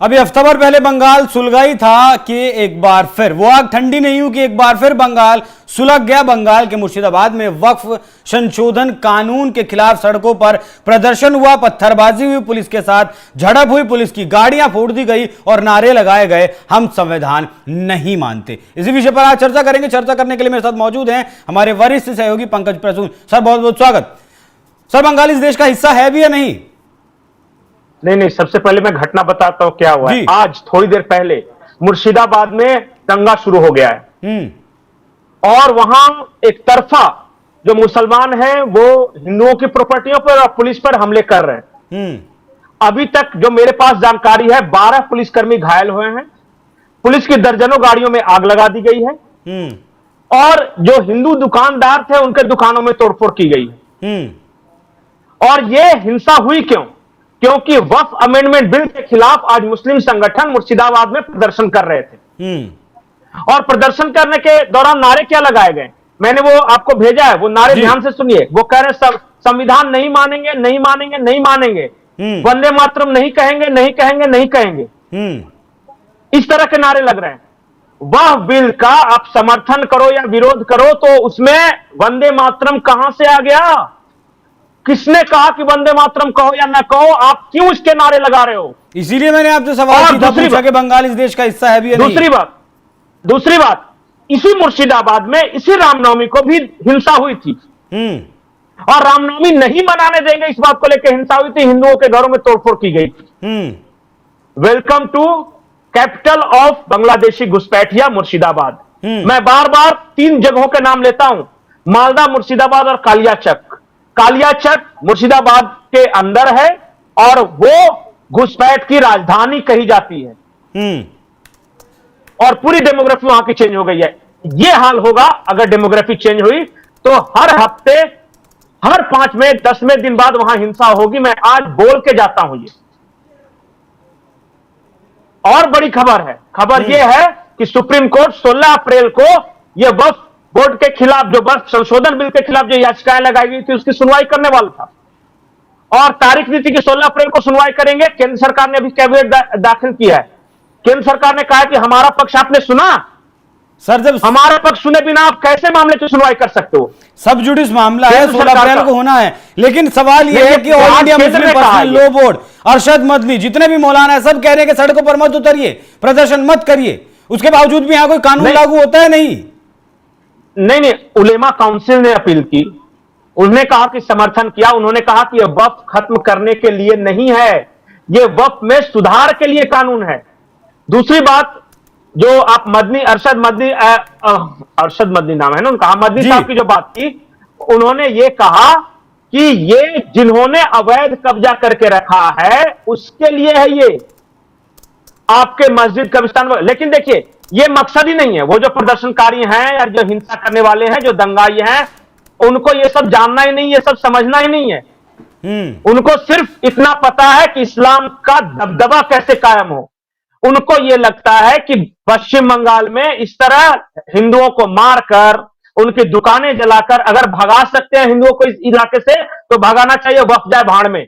अभी हफ्ता भर पहले बंगाल सुलगा ही था कि एक बार फिर वो आग ठंडी नहीं हुई कि एक बार फिर बंगाल सुलग गया। बंगाल के मुर्शिदाबाद में वक्फ संशोधन कानून के खिलाफ सड़कों पर प्रदर्शन हुआ, पत्थरबाजी हुई, पुलिस के साथ झड़प हुई, पुलिस की गाड़ियां फोड़ दी गई और नारे लगाए गए, हम संविधान नहीं मानते। इसी विषय पर आज चर्चा करेंगे। चर्चा करने के लिए मेरे साथ मौजूद हैं हमारे वरिष्ठ सहयोगी पंकज प्रसून। सर, बहुत बहुत स्वागत। सर, बंगाल इस देश का हिस्सा है भी या नहीं? नहीं, सबसे पहले मैं घटना बताता हूं क्या हुआ है। आज थोड़ी देर पहले मुर्शिदाबाद में दंगा शुरू हो गया है और वहां एक तरफा जो मुसलमान हैं वो हिंदुओं की प्रॉपर्टियों पर और पुलिस पर हमले कर रहे हैं। अभी तक जो मेरे पास जानकारी है 12 पुलिसकर्मी घायल हुए हैं, पुलिस की दर्जनों गाड़ियों में आग लगा दी गई है और जो हिंदू दुकानदार थे उनके दुकानों में तोड़फोड़ की गई है। और यह हिंसा हुई क्योंकि वक्फ अमेंडमेंट बिल के खिलाफ आज मुस्लिम संगठन मुर्शिदाबाद में प्रदर्शन कर रहे थे और प्रदर्शन करने के दौरान नारे क्या लगाए गए, मैंने वो आपको भेजा है, वो नारे ध्यान से सुनिए। वो कह रहे हैं संविधान नहीं मानेंगे, नहीं मानेंगे, नहीं मानेंगे, वंदे मातरम नहीं कहेंगे, नहीं कहेंगे, नहीं कहेंगे। इस तरह के नारे लग रहे हैं। वह बिल का आप समर्थन करो या विरोध करो तो उसमें वंदे मातरम कहां से आ गया? किसने कहा कि वंदे मातरम कहो या ना कहो, आप क्यों इसके नारे लगा रहे हो? इसीलिए मैंने आपसे सवाल सीधा पूछा कि बंगाल इस देश का हिस्सा है भी या नहीं। दूसरी बात, इसी मुर्शिदाबाद में इसी रामनवमी को भी हिंसा हुई थी और रामनवमी नहीं मनाने देंगे इस बात को लेकर हिंसा हुई थी, हिंदुओं के घरों में तोड़फोड़ की गई थी। Welcome to capital of Bangladeshi घुसपैठिया मुर्शिदाबाद। मैं बार बार 3 जगहों के नाम लेता हूं, मालदा, मुर्शिदाबाद और कालियाचक। कालियाचक मुर्शिदाबाद के अंदर है और वो घुसपैठ की राजधानी कही जाती है और पूरी डेमोग्राफी वहां की चेंज हो गई है। यह हाल होगा अगर डेमोग्राफी चेंज हुई तो हर हफ्ते, हर 5वें 10वें दिन बाद वहां हिंसा होगी। मैं आज बोल के जाता हूं। ये और बड़ी खबर है। खबर यह है कि सुप्रीम कोर्ट 16 अप्रैल को यह वक्फ बोर्ड के खिलाफ, जो वक्फ संशोधन बिल के खिलाफ जो याचिकाएं लगाई गई थी उसकी सुनवाई करने वाला था और तारीख दी थी कि 16 अप्रैल को सुनवाई करेंगे। केंद्र सरकार ने अभी कैबिनेट दाखिल किया है। केंद्र सरकार ने कहा कि हमारा पक्ष आपने सुना। सर, जब हमारा पक्ष सुने बिना आप कैसे मामले की सुनवाई कर सकते हो? सब जुडिस मामला है, 16 अप्रैल को होना है। लेकिन सवाल यह है कि all India Muslim personal law board, Arshad Madani, जितने भी मौलाना है, सब कह रहे हैं कि सड़कों पर मत उतरिए, प्रदर्शन मत करिए। उसके बावजूद भी यहां कोई कानून लागू होता है? नहीं, उलेमा काउंसिल ने अपील की, उन्होंने कहा कि समर्थन किया। उन्होंने कहा कि यह वक्फ खत्म करने के लिए नहीं है, यह वक्फ में सुधार के लिए कानून है। दूसरी बात, जो आप अरशद मदनी नाम है ना उनका, मदनी साहब की जो बात की, उन्होंने ये कहा कि ये जिन्होंने अवैध कब्जा करके रखा है उसके लिए है ये आपके मस्जिद कब्रिस्तान। लेकिन देखिए, ये मकसद ही नहीं है। वो जो प्रदर्शनकारी हैं या जो हिंसा करने वाले हैं, जो दंगाई हैं, उनको ये सब जानना ही नहीं, ये सब समझना ही नहीं है। उनको सिर्फ इतना पता है कि इस्लाम का दबदबा कैसे कायम हो। उनको ये लगता है कि पश्चिम बंगाल में इस तरह हिंदुओं को मारकर, उनकी दुकानें जलाकर अगर भगा सकते हैं हिंदुओं को इस इलाके से तो भगाना चाहिए, वक्फ जाए भाड़ में।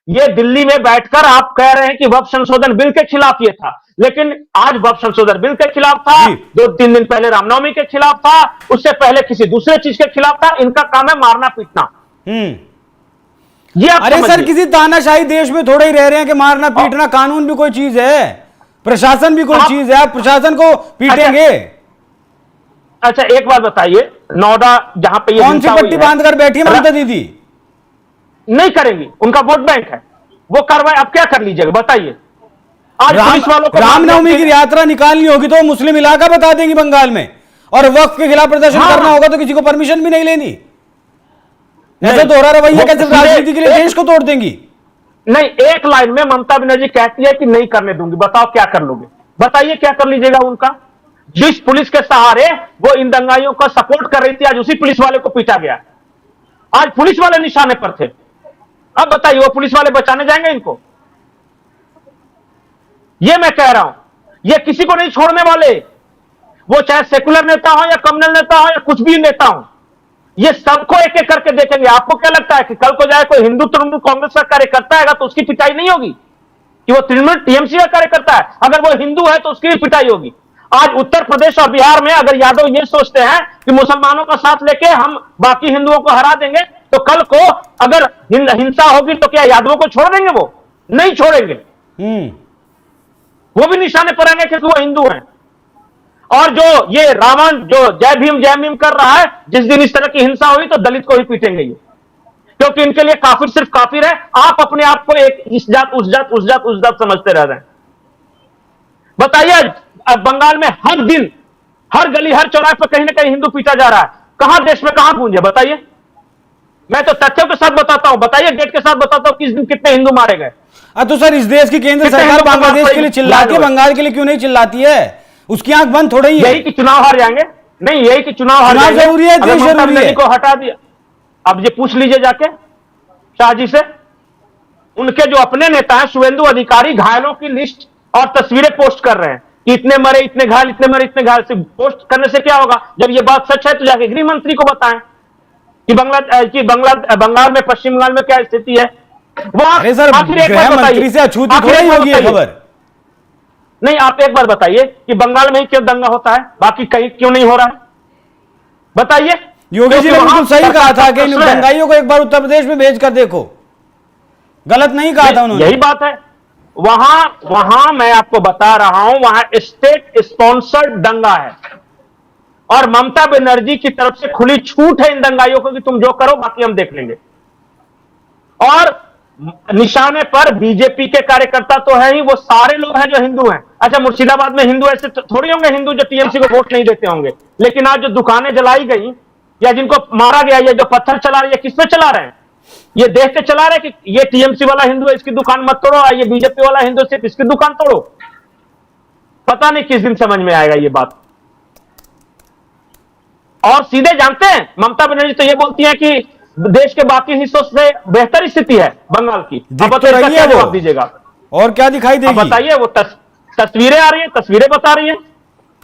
ये दिल्ली में बैठकर आप कह रहे हैं कि वक्फ संशोधन बिल के खिलाफ ये था, लेकिन आज वक्फ संशोधन बिल के खिलाफ था, 2-3 दिन पहले रामनवमी के खिलाफ था, उससे पहले किसी दूसरे चीज के खिलाफ था। इनका काम है मारना पीटना। ये अरे सर, किसी तानाशाही देश में थोड़े ही रह रहे हैं कि मारना पीटना। कानून भी कोई चीज है, प्रशासन भी कोई चीज है। आप प्रशासन को पीटेंगे? अच्छा, एक बात बताइए, नोएडा जहां पे कौन सी पट्टी बांधकर बैठी है ममता दीदी? नहीं करेंगी, उनका वोट बैंक है, वो कार्रवाई आप क्या कर लीजिएगा बताइए। आज पुलिस वालों को रामनवमी की यात्रा निकालनी होगी तो मुस्लिम इलाका बता देंगी बंगाल में, और वक्फ के खिलाफ प्रदर्शन करना होगा तो किसी को परमिशन भी नहीं लेनी। ऐसा दोहरा रवैया कैसे राजनीति के लिए देश को तोड़ देंगी? नहीं, एक लाइन में ममता बनर्जी कहती है कि नहीं करने दूंगी। बताओ क्या कर लोगे? बताइए क्या कर लीजिएगा उनका? जिस पुलिस के सहारे वो इन दंगाइयों का सपोर्ट कर रही थी, आज उसी पुलिस वाले को पीटा गया। आज पुलिस वाले निशाने पर थे। अब बताइए वो पुलिस वाले बचाने जाएंगे इनको? ये मैं कह रहा हूं, ये किसी को नहीं छोड़ने वाले। वो चाहे सेकुलर नेता हो या कम्युनल नेता हो या कुछ भी नेता हो, ये सबको एक एक करके देखेंगे। आपको क्या लगता है कि कल को जाए कोई हिंदू तृणमूल कांग्रेस का कार्यकर्ता आएगा तो उसकी पिटाई नहीं होगी? कि वो तृणमूल टीएमसी का कार्यकर्ता है। अगर वो हिंदू है तो उसकी भी पिटाई होगी। आज उत्तर प्रदेश और बिहार में अगर यादव ये सोचते हैं कि मुसलमानों का साथ लेके हम बाकी हिंदुओं को हरा देंगे, तो कल को अगर हिंसा होगी तो क्या यादवों को छोड़ देंगे? वो नहीं छोड़ेंगे। वो भी निशाने पर आएंगे क्योंकि वो हिंदू हैं। और जो ये रावण जो जय भीम कर रहा है, जिस दिन इस तरह की हिंसा हुई तो दलित को ही पीटेंगे ये, क्योंकि इनके लिए काफिर सिर्फ काफिर है। आप अपने आप को एक इस जात उस जात उस जात उस जात समझते रह रहे हैं। बताइए, अब बंगाल में हर दिन हर गली हर चौराहे पर कहीं ना कहीं हिंदू पीटा जा रहा है। कहां देश में कहां गूंजे? बताइए। मैं तो तथ्यों के साथ बताता हूं, बताइए डेट के साथ बताता हूं किस दिन कितने हिंदू मारे गए। तो सर इस देश की केंद्र सरकार बांग्लादेश के लिए चिल्लाती है, बंगाल के लिए क्यों नहीं चिल्लाती है? उसकी आंख बंद थोड़ा ही है। यही कि चुनाव हार जाएंगे? नहीं, यही कि चुनाव हार जाएंगे। जरूरी है, देश जरूरी है। को हटा दिया। अब ये पूछ लीजिए जाके शाह जी से, उनके जो अपने नेता हैं शुभेंदु अधिकारी घायलों की लिस्ट और तस्वीरें पोस्ट कर रहे हैं कि इतने मरे इतने घायल, इतने मरे इतने घायल। से पोस्ट करने से क्या होगा? जब ये बात सच है तो जाके गृह मंत्री को बताएं कि बंगाल में, पश्चिम बंगाल में क्या स्थिति है। अरे सर, गृह मंत्री से अछूती थोड़ी होगी ये खबर। नहीं, आप एक बार बताइए कि बंगाल में ही क्यों दंगा होता है, बाकी कहीं क्यों नहीं हो रहा है? बताइए। योगी जी ने बिल्कुल सही कहा था कि इन दंगाइयों को एक बार उत्तर प्रदेश में भेज कर देखो। गलत नहीं कहा था उन्होंने। यही बात है। वहां मैं आपको बता रहा हूं, वहां स्टेट स्पॉन्सर्ड दंगा है और ममता बनर्जी की तरफ से खुली छूट है इन दंगाइयों को कि तुम जो करो बाकी हम देख लेंगे। और निशाने पर बीजेपी के कार्यकर्ता तो है ही, वो सारे लोग हैं जो हिंदू हैं। अच्छा, मुर्शिदाबाद में हिंदू ऐसे थोड़ी होंगे हिंदू जो टीएमसी को वोट नहीं देते होंगे, लेकिन आज जो दुकानें जलाई गई या जिनको मारा गया, या जो पत्थर चला रहे हैं, किस पे चला रहे हैं? ये देख के चला रहे हैं कि ये टीएमसी वाला हिंदू है इसकी दुकान मत तोड़ो, और ये बीजेपी वाला हिंदू सिर्फ इसकी दुकान तोड़ो। पता नहीं किस दिन समझ में आएगा ये बात। और सीधे जानते हैं, ममता बनर्जी तो ये बोलती है कि देश के बाकी हिस्सों से बेहतर स्थिति है बंगाल की। अब तो इसका क्या जवाब दीजिएगा? और क्या दिखाई देगी? बताइए। वो तस्वीरें आ रही हैं, तस्वीरें बता रही हैं,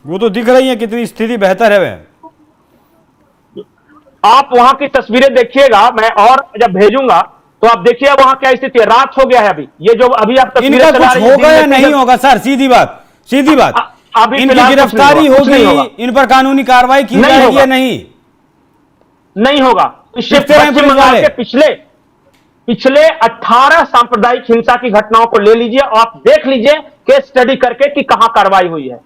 वो तो दिख रही है कितनी स्थिति बेहतर है। वह आप वहां की तस्वीरें देखिएगा, मैं और जब भेजूंगा तो आप देखिए वहां क्या स्थिति है। रात हो गया है अभी, ये जो अभी आप तस्वीरें चला रही हैं, होगा या नहीं होगा सर? सीधी बात, सीधी बात। अभी इनकी गिरफ्तारी होगी, इन पर कानूनी कार्रवाई की जाएगी या नहीं? नहीं होगा। पश्चिम बंगाल के पिछले 18 सांप्रदायिक हिंसा की घटनाओं को ले लीजिए और आप देख लीजिए केस स्टडी करके कि कहां कार्रवाई हुई है।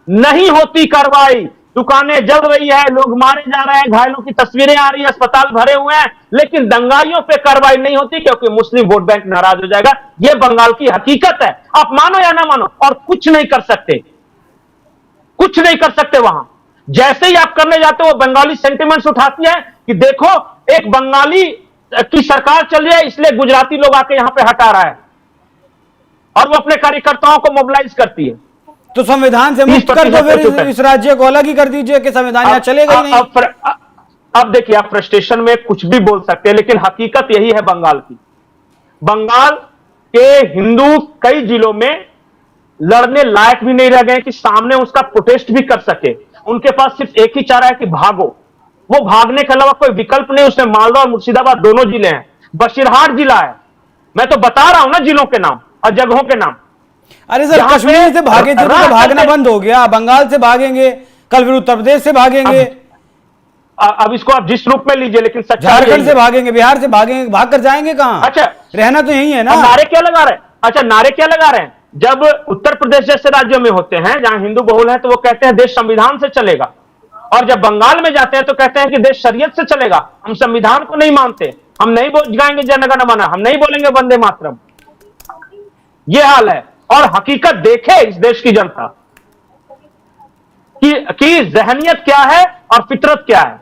नहीं होती कार्रवाई। दुकानें जल रही है, लोग मारे जा रहे हैं, घायलों की तस्वीरें आ रही है, अस्पताल भरे हुए हैं, लेकिन दंगाइयों पे कार्रवाई नहीं होती क्योंकि मुस्लिम वोट बैंक नाराज हो जाएगा। यह बंगाल की हकीकत है, आप मानो या ना मानो। और कुछ नहीं कर सकते, कुछ नहीं कर सकते वहां। जैसे ही आप करने जाते हो, बंगाली सेंटिमेंट्स उठाती है कि देखो एक बंगाली की सरकार चल रही है इसलिए गुजराती लोग आके यहां पे हटा रहा है, और वो अपने कार्यकर्ताओं को मोबिलाइज करती है। तो संविधान से मुक्त कर दो, फिर इस राज्य को अलग ही कर दीजिए कि संविधान यहां चलेगा ही नहीं। अब देखिए, आप फ्रस्ट्रेशन में कुछ भी बोल सकते हैं, लेकिन हकीकत यही है बंगाल की। बंगाल के हिंदू कई जिलों में लड़ने लायक भी नहीं रह गए कि सामने उसका प्रोटेस्ट भी कर सके। उनके पास सिर्फ एक ही चारा है कि भागो। वो भागने के अलावा कोई विकल्प नहीं। उसमें मालदा और मुर्शिदाबाद दोनों जिले हैं, बशीरहाट जिला है। मैं तो बता रहा हूं ना जिलों के नाम और जगहों के नाम। अरे सर, कश्मीर से भागे थे तो भागना बंद हो गया, बंगाल से भागेंगे, कल फिर उत्तर प्रदेश से भागेंगे। अब इसको आप जिस रूप में लीजिए, लेकिन झारखंड से भागेंगे, बिहार से भागेंगे, भाग कर जाएंगे कहां? अच्छा, रहना तो यही है ना। नारे क्या लगा रहे हैं? अच्छा, नारे क्या लगा रहे हैं? जब उत्तर प्रदेश जैसे राज्यों में होते हैं जहां हिंदू बहुल है तो वो कहते हैं देश संविधान से चलेगा, और जब बंगाल में जाते हैं तो कहते हैं कि देश शरीयत से चलेगा। हम संविधान को नहीं मानते, हम नहीं गाएंगे जन गण मन, हम नहीं बोलेंगे वंदे मातरम। ये हाल है। और हकीकत देखे इस देश की जनता कि जहनियत क्या है और फितरत क्या है।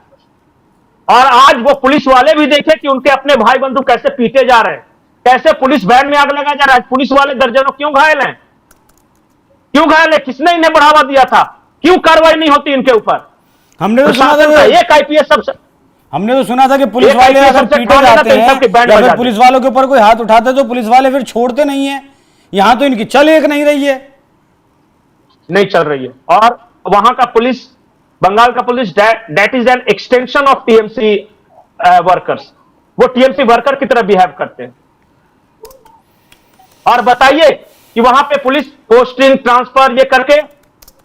और आज वो पुलिस वाले भी देखे कि उनके अपने भाई बंधु कैसे पीटे जा रहे हैं, कैसे पुलिस वैन में आग लगाया जा रहा है। पुलिस वाले दर्जनों क्यों घायल हैं? क्यों घायल है? किसने इन्हें बढ़ावा दिया था? क्यों कार्रवाई नहीं होती इनके ऊपर? हमने तो सुना था एक आईपीएस सबसे हमने तो सुना था कि पुलिस वाले अगर पीटे जाते हैं या फिर पुलिस वालों के ऊपर कोई हाथ उठाता है तो पुलिस वाले फिर छोड़ते नहीं है। यहां तो इनकी चल एक नहीं रही है, नहीं चल रही है। और वहां का पुलिस, बंगाल का police that is an extension of TMC workers. वो टीएमसी वर्कर की तरह बिहेव करते हैं। और बताइए कि वहां पे पुलिस पोस्टिंग ट्रांसफर ये करके,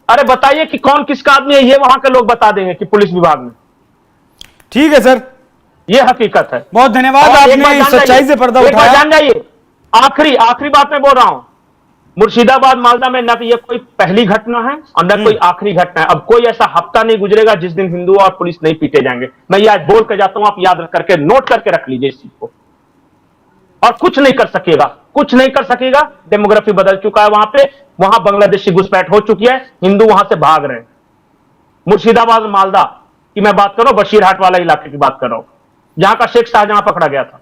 अरे बताइए कि कौन किसका आदमी है, ये वहां के लोग बता देंगे कि पुलिस विभाग में। ठीक है सर, ये हकीकत है। बहुत धन्यवाद, और एक बात आपने इस जान सच्चाई जाइए, से पर्दा एक बात उठाया। जान जाइए, आखिरी बात मैं बोल रहा हूं, मुर्शिदाबाद मालदा में न तो ये कोई पहली घटना है और न कोई आखिरी घटना है। अब कोई ऐसा हफ्ता नहीं गुजरेगा जिस दिन हिंदू और पुलिस नहीं पीटे जाएंगे। मैं ये आज बोल के जाता हूं, आप याद करके नोट करके रख लीजिए इस चीज को। और कुछ नहीं कर सकेगा, कुछ नहीं कर सकेगा। डेमोग्राफी बदल चुका है वहां पे, वहां बांग्लादेशी घुसपैठ हो चुकी है, हिंदू वहां से भाग रहे हैं। मुर्शिदाबाद मालदा की मैं बात कर रहा हूं, बशीरहाट वाला इलाके की बात कर रहा हूं, जहां का शेख शाहजहां पकड़ा गया था।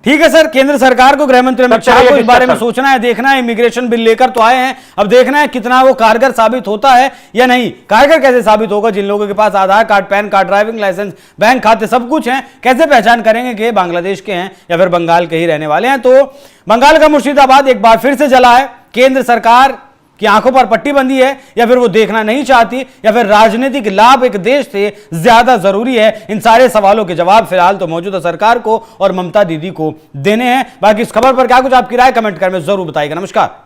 ठीक है सर, केंद्र सरकार को, गृह मंत्री अमित शाह को इस बारे में सोचना है, देखना है। इमिग्रेशन बिल लेकर तो आए हैं, अब देखना है कितना वो कारगर साबित होता है या नहीं। कारगर कैसे साबित होगा? जिन लोगों के पास Aadhaar card, PAN card, driving licence, bank खाते सब कुछ हैं, कैसे पहचान करेंगे कि बांग्लादेश के हैं या फिर बंगाल के ही रहने वाले हैं? तो बंगाल का मुर्शिदाबाद एक बार फिर से जला है। केंद्र सरकार की आंखों पर पट्टी बंधी है, या फिर वो देखना नहीं चाहती, या फिर राजनीतिक लाभ एक देश से ज्यादा जरूरी है? इन सारे सवालों के जवाब फिलहाल तो मौजूदा सरकार को और ममता दीदी को देने हैं। बाकी इस खबर पर क्या कुछ आपकी राय कमेंट कर में जरूर बताइएगा। नमस्कार।